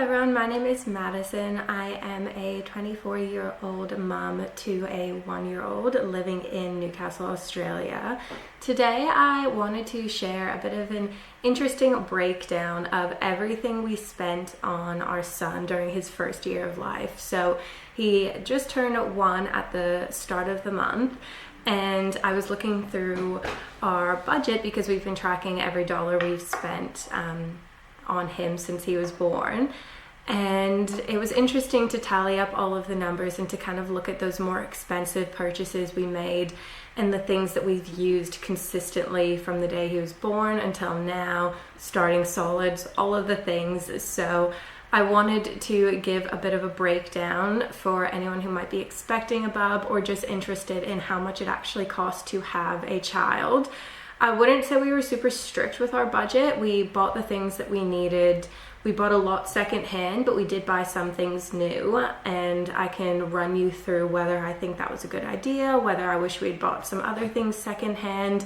everyone, my name is Madison. I am a 24-year-old mum to a 1-year-old living in Newcastle, Australia. Today I wanted to share a bit of an interesting breakdown of everything we spent on our son during his first year of life. So he just turned 1 at the start of the month, and I was looking through our budget because we've been tracking every dollar we've spent on him since he was born, and it was interesting to tally up all of the numbers and to kind of look at those more expensive purchases we made and the things that we've used consistently from the day he was born until now, starting solids, all of the things. So I wanted to give a bit of a breakdown for anyone who might be expecting a bub or just interested in how much it actually costs to have a child. I wouldn't say we were super strict with our budget. We bought the things that we needed. We bought a lot secondhand, but we did buy some things new, and I can run you through whether I think that was a good idea, whether I wish we'd bought some other things secondhand.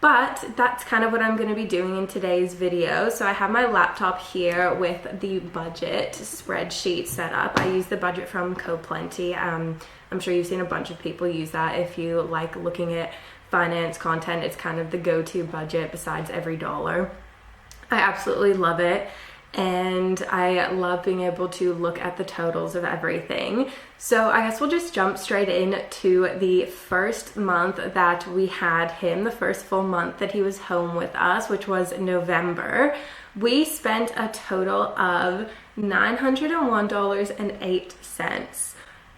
But that's kind of what I'm going to be doing in today's video. So I have my laptop here with the budget spreadsheet set up. I use the budget from CoPlenty. I'm sure you've seen a bunch of people use that. If you like looking at finance content, it's kind of the go-to budget besides every dollar. I absolutely love it, and I love being able to look at the totals of everything. So I guess we'll just jump straight into the first month that we had him, the first full month that he was home with us, which was November. We spent a total of $901.08.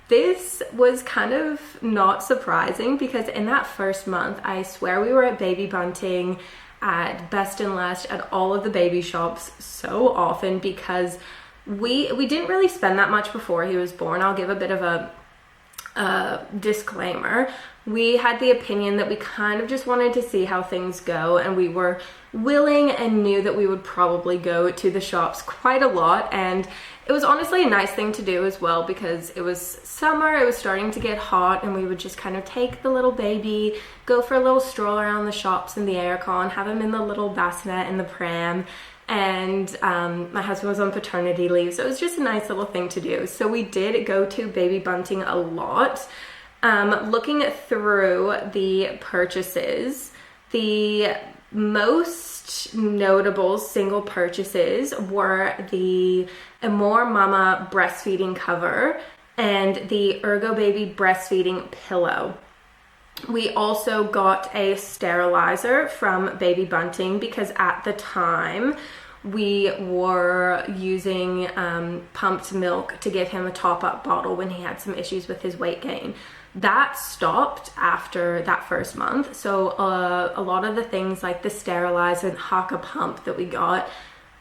This was kind of not surprising because in that first month, I swear we were at baby bunting, at Best and Last, at all of the baby shops so often because we didn't really spend that much before he was born. I'll give a bit of a disclaimer. We had the opinion that we kind of just wanted to see how things go, and we were willing and knew that we would probably go to the shops quite a lot, and it was honestly a nice thing to do as well because it was summer, it was starting to get hot, and we would just kind of take the little baby, go for a little stroll around the shops in the aircon, have him in the little bassinet in the pram, and my husband was on paternity leave, so it was just a nice little thing to do. So we did go to baby bunting a lot. Looking through the purchases, the most notable single purchases were the Amor Mumma breastfeeding cover and the Ergobaby breastfeeding pillow. We also got a sterilizer from Baby Bunting because at the time we were using pumped milk to give him a top-up bottle when he had some issues with his weight gain. That stopped after that first month, so a lot of the things like the sterilizer and Haka pump that we got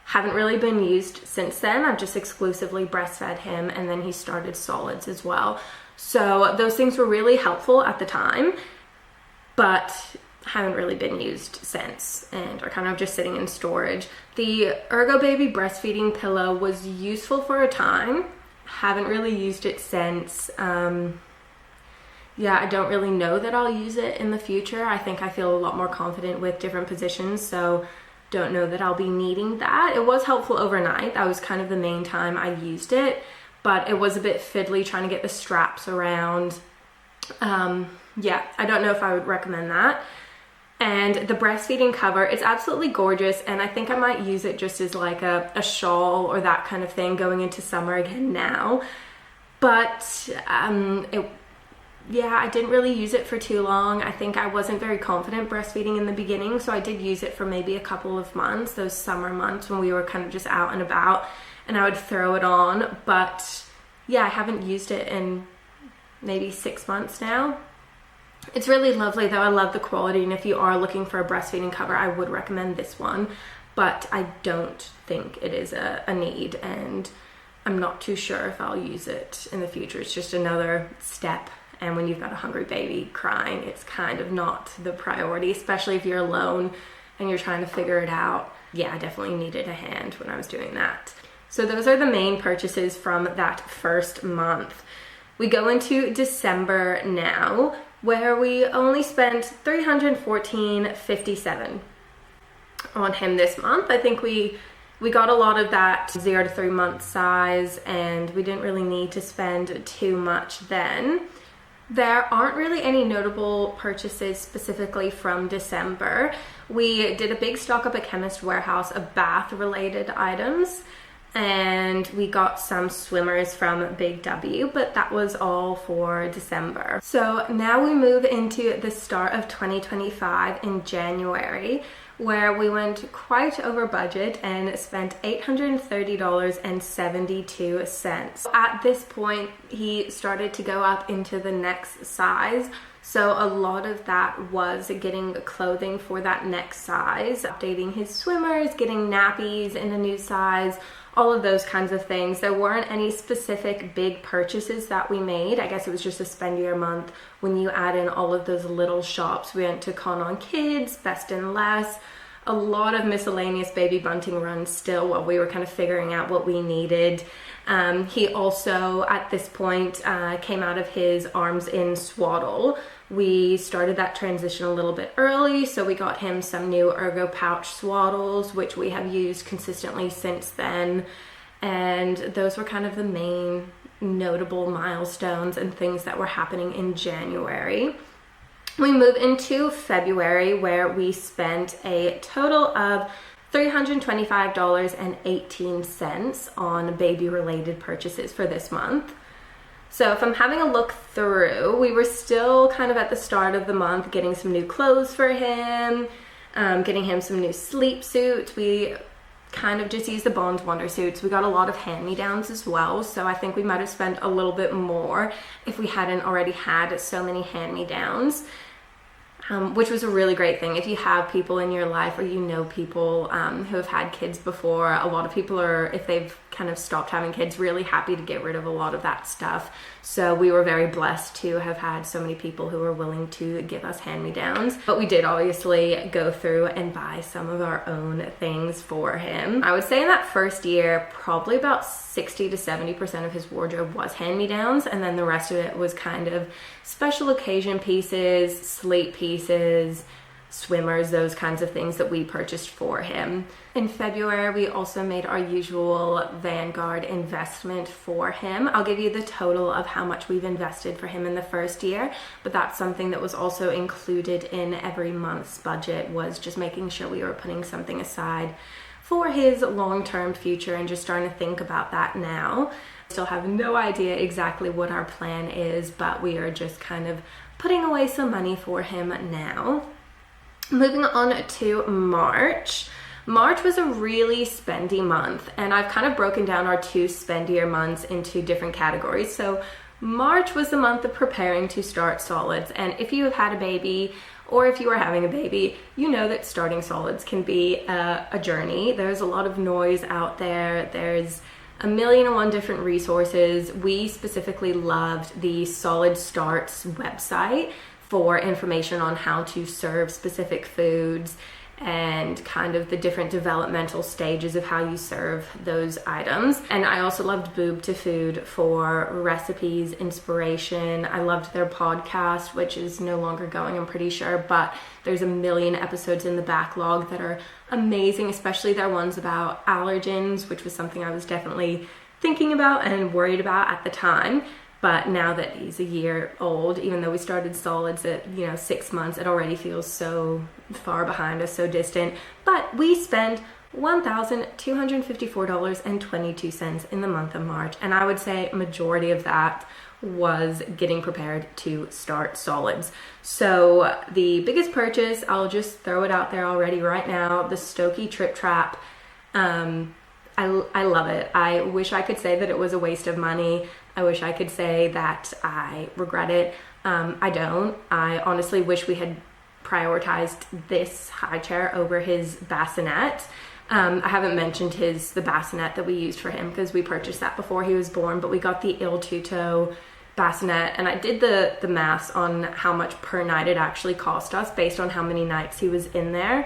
haven't really been used since then. I've just exclusively breastfed him, and then he started solids as well. So those things were really helpful at the time, but haven't really been used since and are kind of just sitting in storage. The Ergobaby breastfeeding pillow was useful for a time. Haven't really used it since. Yeah, I don't really know that I'll use it in the future. I think I feel a lot more confident with different positions, so don't know that I'll be needing that. It was helpful overnight. That was kind of the main time I used it, but it was a bit fiddly trying to get the straps around. Yeah, I don't know if I would recommend that. And the breastfeeding cover, it's absolutely gorgeous, and I think I might use it just as like a shawl or that kind of thing going into summer again now. But yeah, I didn't really use it for too long. I think I wasn't very confident breastfeeding in the beginning, so I did use it for maybe a couple of months, those summer months when we were kind of just out and about, and I would throw it on. But yeah, I haven't used it in maybe 6 months now. It's really lovely though. I love the quality, and if you are looking for a breastfeeding cover, I would recommend this one, but I don't think it is a need, and I'm not too sure if I'll use it in the future. It's just another step, and when you've got a hungry baby crying, it's kind of not the priority, especially if you're alone and you're trying to figure it out. Yeah, I definitely needed a hand when I was doing that. So those are the main purchases from that first month. We go into December now, where we only spent $314.57 on him this month. I think we we got a lot of that 0 to 3 month size, and we didn't really need to spend too much then. There aren't really any notable purchases specifically from December. We did a big stock up at Chemist Warehouse of bath related items, and we got some swimmers from Big W, but that was all for December. So now we move into the start of 2025 in January, where we went quite over budget and spent $830.72. At this point, he started to go up into the next size. So a lot of that was getting clothing for that next size, updating his swimmers, getting nappies in a new size, all of those kinds of things. There weren't any specific big purchases that we made. I guess it was just a spendier month when you add in all of those little shops. We went to Con on Kids, Best and Less, a lot of miscellaneous baby bunting runs still while we were kind of figuring out what we needed. He also, at this point, came out of his arms in swaddle. We started that transition a little bit early, so we got him some new Ergo pouch swaddles, which we have used consistently since then. And those were kind of the main notable milestones and things that were happening in January. We move into February, where we spent a total of $325.18 on baby-related purchases for this month. So if I'm having a look through, we were still kind of at the start of the month getting some new clothes for him, getting him some new sleep suits. We kind of just used the Bones Wonder suits. We got a lot of hand-me-downs as well, so I think we might have spent a little bit more if we hadn't already had so many hand-me-downs. Which was a really great thing. If you have people in your life or you know people who have had kids before, a lot of people are, if they've kind of stopped having kids, really happy to get rid of a lot of that stuff. So we were very blessed to have had so many people who were willing to give us hand-me-downs. But we did obviously go through and buy some of our own things for him. I would say in that first year, probably about 60 to 70% of his wardrobe was hand-me-downs, and then the rest of it was kind of special occasion pieces, sleep pieces, swimmers, those kinds of things that we purchased for him. In February, we also made our usual Vanguard investment for him. I'll give you the total of how much we've invested for him in the first year, but that's something that was also included in every month's budget, was just making sure we were putting something aside for his long-term future and just starting to think about that now. Still have no idea exactly what our plan is, but we are just kind of putting away some money for him now. Moving on to March. March was a really spendy month, and I've kind of broken down our 2 spendier months into different categories. So March was the month of preparing to start solids, and if you have had a baby or if you are having a baby, you know that starting solids can be a journey. There's a lot of noise out there. There's a million and one different resources. We specifically loved the Solid Starts website for information on how to serve specific foods and kind of the different developmental stages of how you serve those items. And I also loved Boob to Food for recipes, inspiration. I loved their podcast, which is no longer going, I'm pretty sure, but there's a million episodes in the backlog that are amazing, especially their ones about allergens, which was something I was definitely thinking about and worried about at the time. But now that he's a year old, even though we started solids at 6 months, it already feels so far behind us, so distant. But we spent $1,254.22 in the month of March, and I would say majority of that was getting prepared to start solids. So the biggest purchase, I'll just throw it out there already right now, the Stokke Tripp Trapp. I love it. I wish I could say that it was a waste of money. I wish I could say that I regret it. I don't. I honestly wish we had prioritized this high chair over his bassinet. I haven't mentioned the bassinet that we used for him because we purchased that before he was born, but we got the Il Tutto bassinet, and I did the maths on how much per night it actually cost us based on how many nights he was in there.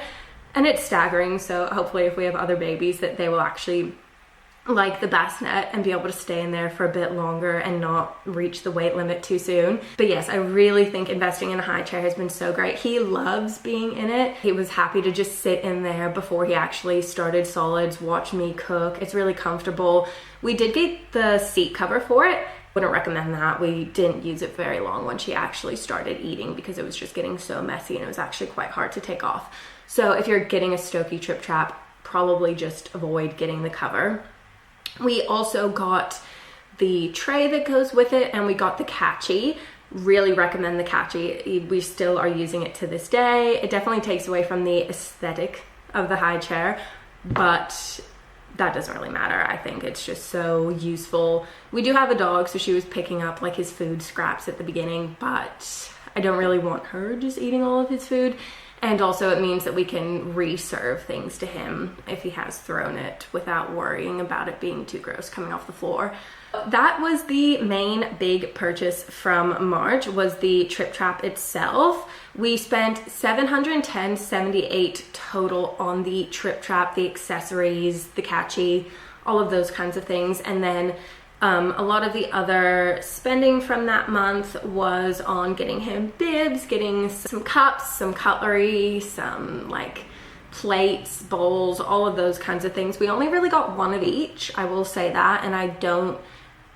And it's staggering, so hopefully if we have other babies that they will actually like the bassinet and be able to stay in there for a bit longer and not reach the weight limit too soon. But yes, I really think investing in a high chair has been so great. He loves being in it. He was happy to just sit in there before he actually started solids, watch me cook. It's really comfortable. We did get the seat cover for it. Wouldn't recommend that. We didn't use it very long when she actually started eating because it was just getting so messy and it was actually quite hard to take off. So if you're getting a Stokke Tripp Trap, probably just avoid getting the cover. We also got the tray that goes with it, and we got the catchy. Really recommend the catchy. We still are using it to this day. It definitely takes away from the aesthetic of the high chair, but that doesn't really matter. I think it's just so useful. We do have a dog, so she was picking up like his food scraps at the beginning, but I don't really want her just eating all of his food. And also it means that we can reserve things to him if he has thrown it without worrying about it being too gross coming off the floor. That was the main big purchase from March, was the Tripp Trap itself. We spent $710.78 total on the Tripp Trap, the accessories, the catchy, all of those kinds of things. And then a lot of the other spending from that month was on getting him bibs, getting some cups, some cutlery, some like plates, bowls, all of those kinds of things. We only really got one of each, I will say that, and I don't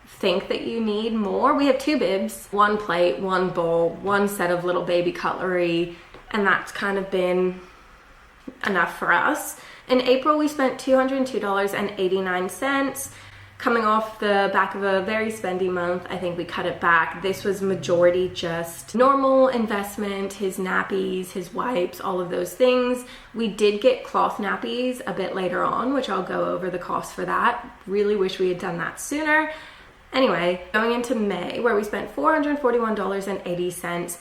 think that you need more. We have 2 bibs, 1 plate, 1 bowl, 1 set of little baby cutlery, and that's kind of been enough for us. In April, we spent $202.89. Coming off the back of a very spendy month, I think we cut it back. This was majority just normal investment, his nappies, his wipes, all of those things. We did get cloth nappies a bit later on, which I'll go over the cost for that. Really wish we had done that sooner. Anyway, going into May, where we spent $441.80.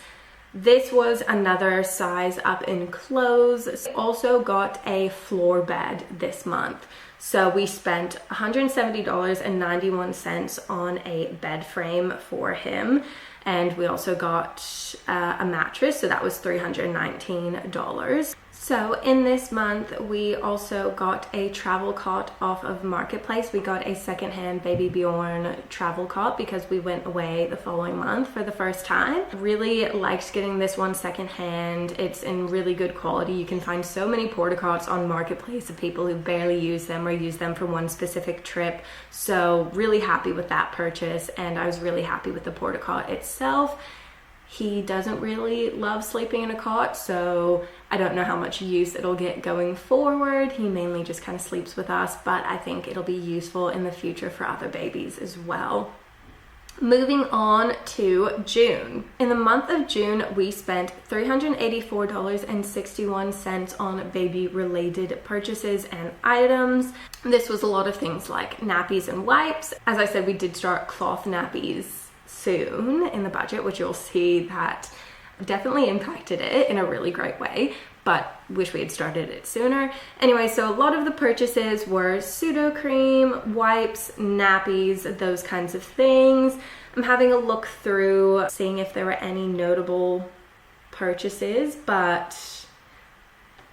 This was another size up in clothes. Also got a floor bed this month. So we spent $170.91 on a bed frame for him. And we also got a mattress, so that was $319. So in this month, we also got a travel cot off of Marketplace. We got a secondhand Baby Bjorn travel cot because we went away the following month for the first time. Really liked getting this one secondhand. It's in really good quality. You can find so many porta cots on Marketplace of people who barely use them or use them for one specific trip. So really happy with that purchase, and I was really happy with the porta cot itself. He doesn't really love sleeping in a cot, so I don't know how much use it'll get going forward. He mainly just kind of sleeps with us, but I think it'll be useful in the future for other babies as well. Moving on to June. In the month of June, we spent $384.61 on baby-related purchases and items. This was a lot of things like nappies and wipes. As I said, we did start cloth nappies soon in the budget, which you'll see that definitely impacted it in a really great way, but wish we had started it sooner. Anyway, so a lot of the purchases were pseudo cream, wipes, nappies, those kinds of things. I'm having a look through, seeing if there were any notable purchases, but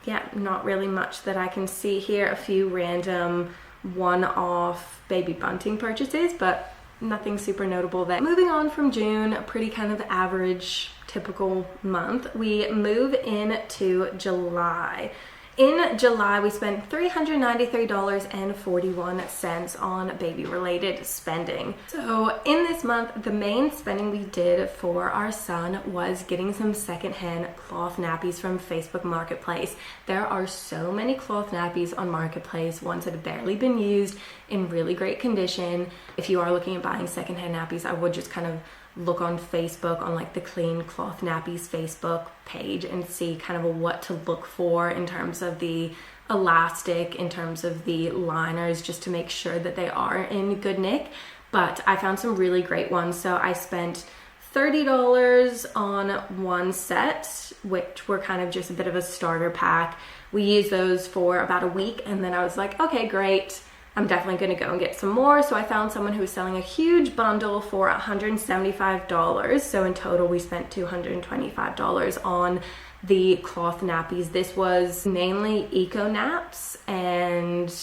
yeah, not really much that I can see here. A few random one-off baby bunting purchases, but nothing super notable there. Moving on from June, a pretty kind of average, typical month, we move into July. In July, we spent $393.41 on baby-related spending. So in this month, the main spending we did for our son was getting some secondhand cloth nappies from Facebook Marketplace. There are so many cloth nappies on Marketplace, ones that have barely been used, in really great condition. If you are looking at buying secondhand nappies, I would just kind of look on Facebook, on like the Clean Cloth Nappies Facebook page, and see kind of what to look for in terms of the elastic, in terms of the liners, just to make sure that they are in good nick. But I found some really great ones, so I spent $30 on one set, which were kind of just a bit of a starter pack. We used those for about a week, and then I was like, okay, great, I'm definitely going to go and get some more. So I found someone who was selling a huge bundle for $175. So in total, we spent $225 on the cloth nappies. This was mainly Econaps, and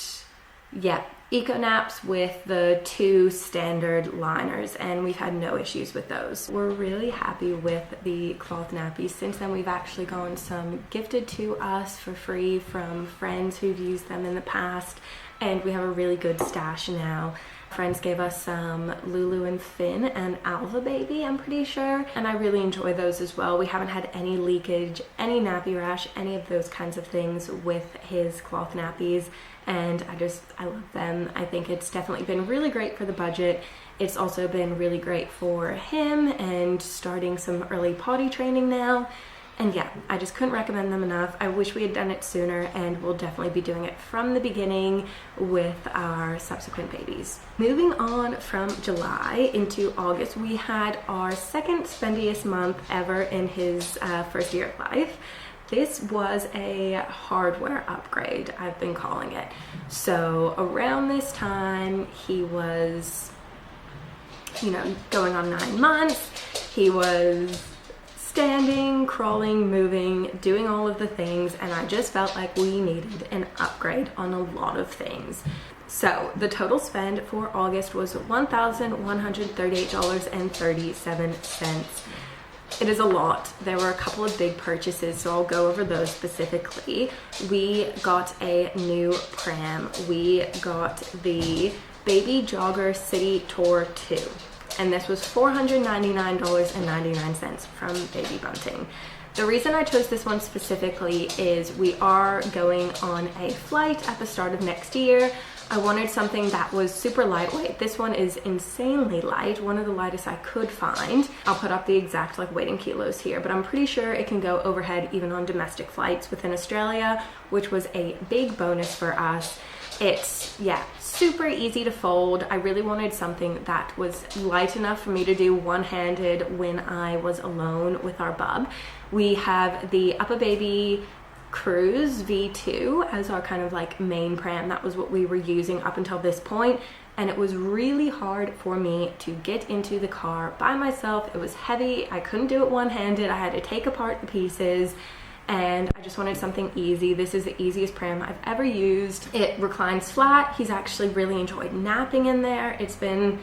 yeah, Econaps with the 2 standard liners, and we've had no issues with those. We're really happy with the cloth nappies. Since then, we've actually gotten some gifted to us for free from friends who've used them in the past, and we have a really good stash now. Friends gave us some Lulu and Finn and Alva Baby, I'm pretty sure, and I really enjoy those as well. We haven't had any leakage, any nappy rash, any of those kinds of things with his cloth nappies, and I love them. I think it's definitely been really great for the budget. It's also been really great for him and starting some early potty training now. And yeah, I just couldn't recommend them enough. I wish we had done it sooner, and we'll definitely be doing it from the beginning with our subsequent babies. Moving on from July into August, we had our second spendiest month ever in his first year of life. This was a hardware upgrade, I've been calling it. So around this time, he was, going on 9 months. He was standing, crawling, moving, doing all of the things, and I just felt like we needed an upgrade on a lot of things. So the total spend for August was $1,138.37. It is a lot. There were a couple of big purchases, so I'll go over those specifically. We got a new pram. We got the Baby Jogger City Tour 2. And this was $499.99 from Baby Bunting. The reason I chose this one specifically is we are going on a flight at the start of next year. I wanted something that was super lightweight. This one is insanely light, one of the lightest I could find. I'll put up the exact weight in kilos here, but I'm pretty sure it can go overhead even on domestic flights within Australia, which was a big bonus for us. It's, super easy to fold. I really wanted something that was light enough for me to do one-handed when I was alone with our bub. We have the Baby Cruise V2 as our kind of main pram. That was what we were using up until this point, and it was really hard for me to get into the car by myself. It was heavy. I couldn't do it one-handed. I had to take apart the pieces, and I just wanted something easy. This is the easiest pram I've ever used. It reclines flat. He's actually really enjoyed napping in there. It's been,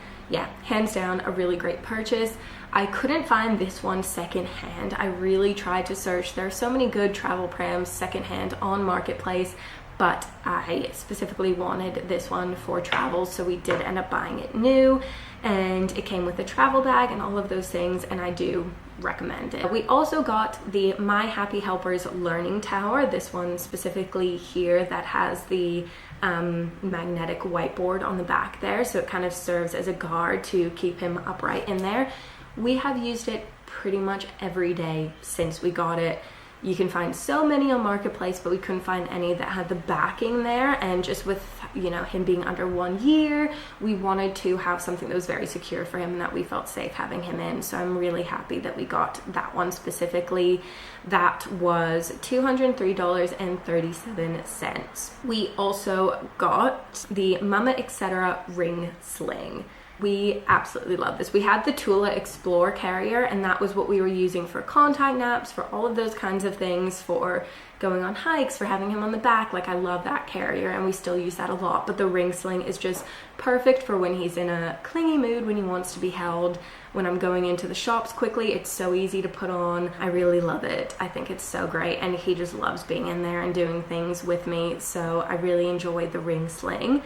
hands down, a really great purchase. I couldn't find this one secondhand. I really tried to search. There are so many good travel prams secondhand on Marketplace, but I specifically wanted this one for travel, so we did end up buying it new, and it came with a travel bag and all of those things, and I do recommend it. We also got the My Happy Helpers Learning Tower, this one specifically here that has the magnetic whiteboard on the back there, so it kind of serves as a guard to keep him upright in there. We have used it pretty much every day since we got it. You can find so many on Marketplace, but we couldn't find any that had the backing there, and just with him being under 1 year, we wanted to have something that was very secure for him and that we felt safe having him in. So I'm really happy that we got that one specifically. That was $203.37. We also got the Mumma Etc. Ring Sling. We absolutely love this. We had the Tula Explore carrier, and that was what we were using for contact naps, for all of those kinds of things, for going on hikes, for having him on the back. I love that carrier, and we still use that a lot. But the ring sling is just perfect for when he's in a clingy mood, when he wants to be held. When I'm going into the shops quickly, it's so easy to put on. I really love it. I think it's so great, and he just loves being in there and doing things with me, so I really enjoy the ring sling.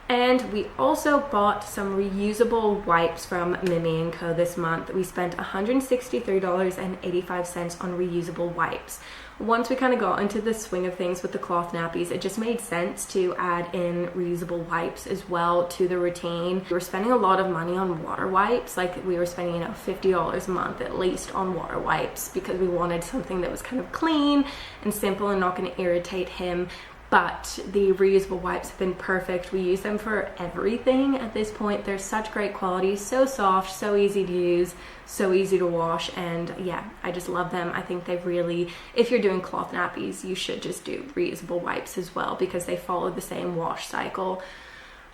And we also bought some reusable wipes from Mumma & Co. this month. We spent $163.85 on reusable wipes. Once we kind of got into the swing of things with the cloth nappies, it just made sense to add in reusable wipes as well to the routine. We were spending a lot of money on water wipes. We were spending, $50 a month at least on water wipes because we wanted something that was kind of clean and simple and not going to irritate him. But the reusable wipes have been perfect. We use them for everything at this point. They're such great quality, so soft, so easy to use, so easy to wash, and I just love them. I think they've really, if you're doing cloth nappies, you should just do reusable wipes as well because they follow the same wash cycle.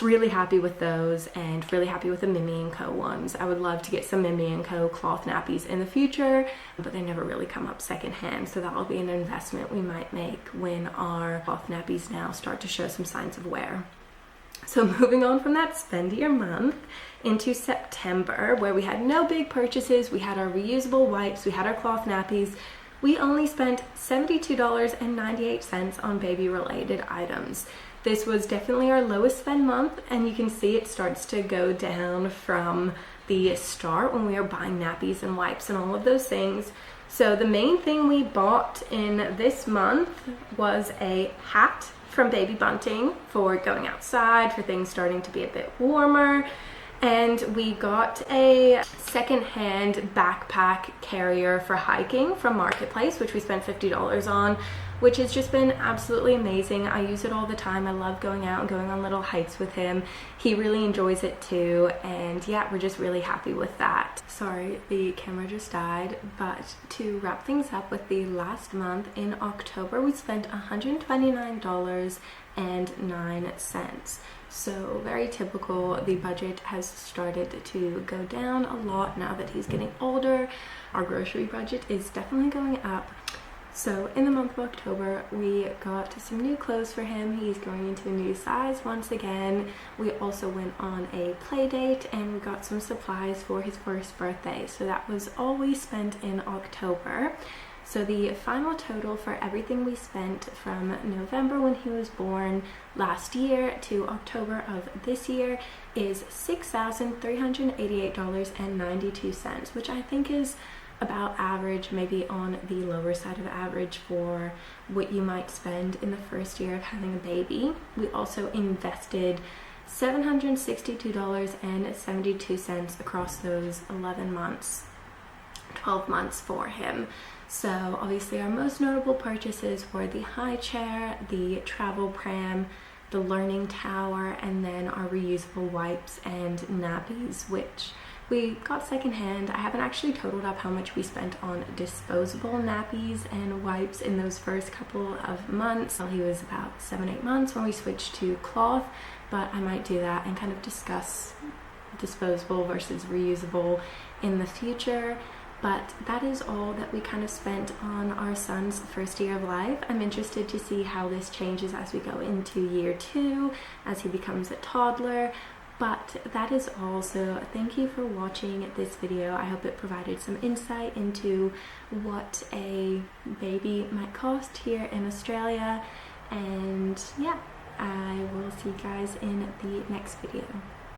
Really happy with those, and really happy with the Mumma & Co. ones. I would love to get some Mumma & Co. cloth nappies in the future, but they never really come up secondhand, so that will be an investment we might make when our cloth nappies now start to show some signs of wear. So moving on from that spendier month into September, where we had no big purchases, we had our reusable wipes, we had our cloth nappies, we only spent $72.98 on baby related items. This was definitely our lowest spend month, and you can see it starts to go down from the start when we were buying nappies and wipes and all of those things. So the main thing we bought in this month was a hat from Baby Bunting for going outside, for things starting to be a bit warmer. And we got a second-hand backpack carrier for hiking from Marketplace, which we spent $50 on, which has just been absolutely amazing. I use it all the time. I love going out and going on little hikes with him. He really enjoys it too, and yeah, we're just really happy with that. Sorry, the camera just died, but to wrap things up with the last month, in October, we spent $129.09. So very typical. The budget has started to go down a lot now that he's getting older. Our grocery budget is definitely going up. So in the month of October, we got some new clothes for him. He's going into a new size once again. We also went on a play date and we got some supplies for his first birthday. So that was all we spent in October. So the final total for everything we spent from November when he was born last year to October of this year is $6,388.92, which I think is about average, maybe on the lower side of average for what you might spend in the first year of having a baby. We also invested $762.72 across those 12 months for him. So obviously our most notable purchases were the high chair, the travel pram, the learning tower, and then our reusable wipes and nappies, which we got secondhand. I haven't actually totaled up how much we spent on disposable nappies and wipes in those first couple of months. Well, he was about 7-8 months when we switched to cloth, but I might do that and kind of discuss disposable versus reusable in the future. But that is all that we kind of spent on our son's first year of life. I'm interested to see how this changes as we go into year 2, as he becomes a toddler. But that is all. So thank you for watching this video. I hope it provided some insight into what a baby might cost here in Australia. And yeah, I will see you guys in the next video.